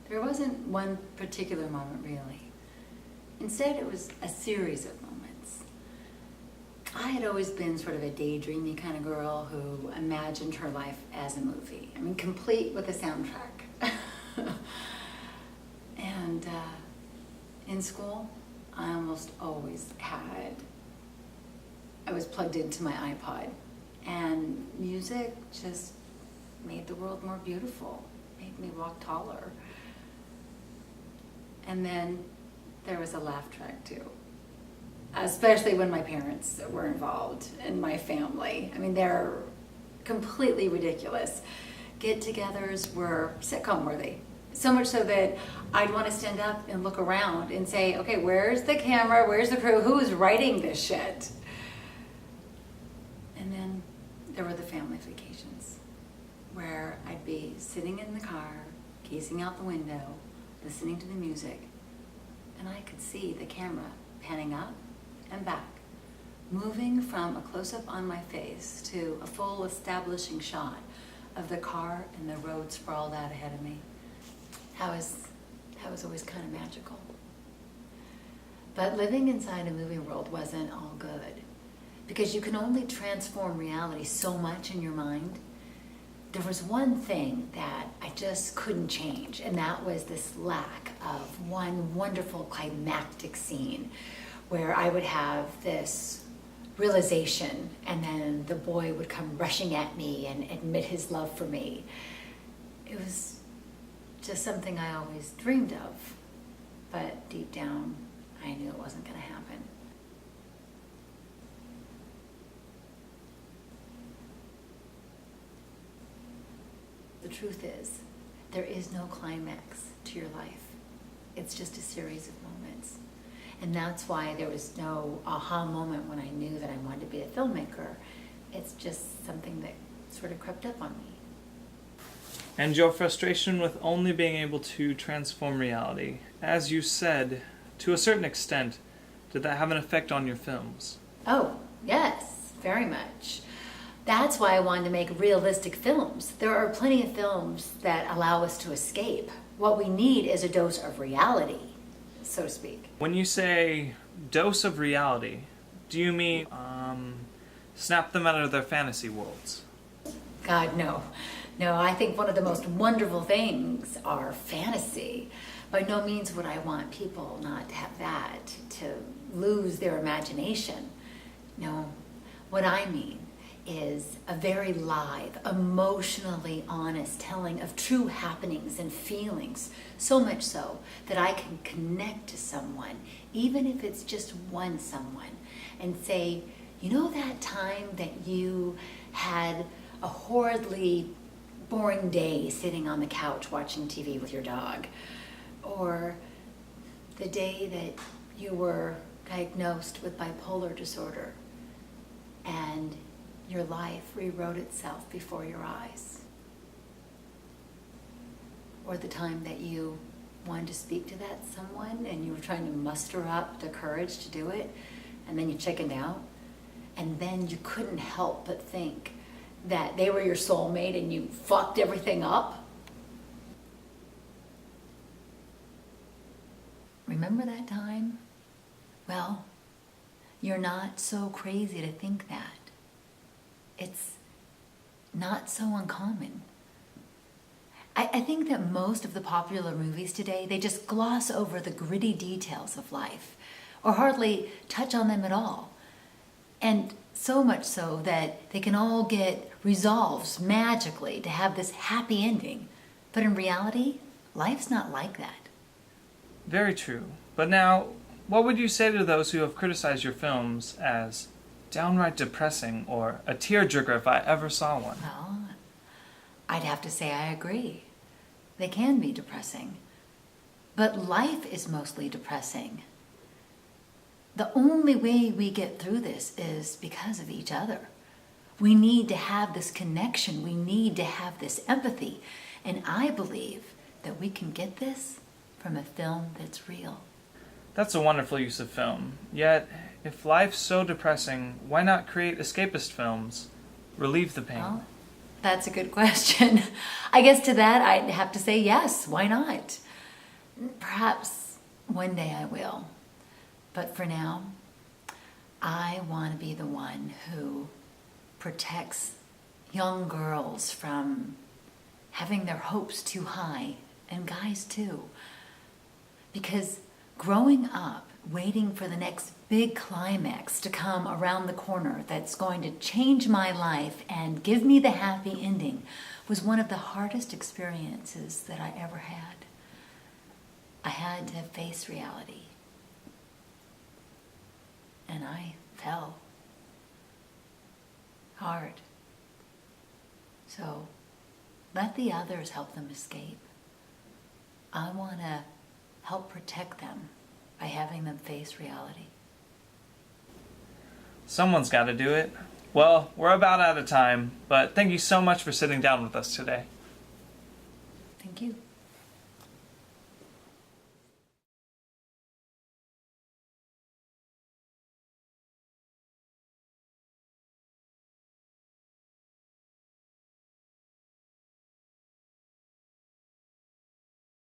There wasn't one particular moment, really. Instead, it was a series of moments. I had always been sort of a daydreamy kind of girl who imagined her life as a movie. I mean, complete with a soundtrack. And in school, I almost always I was plugged into my iPod, and music just made the world more beautiful, made me walk taller. And then there was a laugh track too, especially when my parents were involved in my family. I mean, they're completely ridiculous. Get-togethers were sitcom worthy. So much so that I'd want to stand up and look around and say, okay, where's the camera? Where's the crew? Who's writing this shit? And then there were the family vacations where I'd be sitting in the car, gazing out the window, listening to the music, and I could see the camera panning up and back, moving from a close-up on my face to a full establishing shot of the car and the road sprawled out ahead of me. That was always kind of magical. But living inside a movie world wasn't all good, because you can only transform reality so much in your mind. There was one thing that I just couldn't change, and that was this lack of one wonderful climactic scene where I would have this realization and then the boy would come rushing at me and admit his love for me. It was just something I always dreamed of, but deep down I knew it wasn't going to happen. The truth is, there is no climax to your life. It's just a series of moments. And that's why there was no aha moment when I knew that I wanted to be a filmmaker. It's just something that sort of crept up on me. And your frustration with only being able to transform reality, as you said, to a certain extent, did that have an effect on your films? Oh, yes, very much. That's why I wanted to make realistic films. There are plenty of films that allow us to escape. What we need is a dose of reality, so to speak. When you say dose of reality, do you mean snap them out of their fantasy worlds? God, no. No, I think one of the most wonderful things are fantasy. By no means would I want people not to have that, to lose their imagination. No, what I mean is a very live, emotionally honest telling of true happenings and feelings, so much so that I can connect to someone, even if it's just one someone, and say, you know that time that you had a horridly boring day sitting on the couch watching TV with your dog, or the day that you were diagnosed with bipolar disorder and your life rewrote itself before your eyes, or the time that you wanted to speak to that someone and you were trying to muster up the courage to do it, and then you chickened out, and then you couldn't help but think that they were your soulmate and you fucked everything up. Remember that time? Well, you're not so crazy to think that. It's not so uncommon. I think that most of the popular movies today, they just gloss over the gritty details of life, or hardly touch on them at all. And so much so that they can all get resolved magically to have this happy ending. But in reality, life's not like that. Very true. But now, what would you say to those who have criticized your films as downright depressing or a tearjerker if I ever saw one? Well, I'd have to say I agree. They can be depressing. But life is mostly depressing. The only way we get through this is because of each other. We need to have this connection. We need to have this empathy. And I believe that we can get this from a film that's real. That's a wonderful use of film. Yet, if life's so depressing, why not create escapist films? Relieve the pain. Well, that's a good question. I guess to that I'd have to say yes, why not? Perhaps one day I will. But for now, I want to be the one who protects young girls from having their hopes too high, and guys too. Because growing up, waiting for the next big climax to come around the corner that's going to change my life and give me the happy ending was one of the hardest experiences that I ever had. I had to face reality. And I fell hard. So let the others help them escape. I want to help protect them by having them face reality. Someone's got to do it. Well, we're about out of time, but thank you so much for sitting down with us today. Thank you.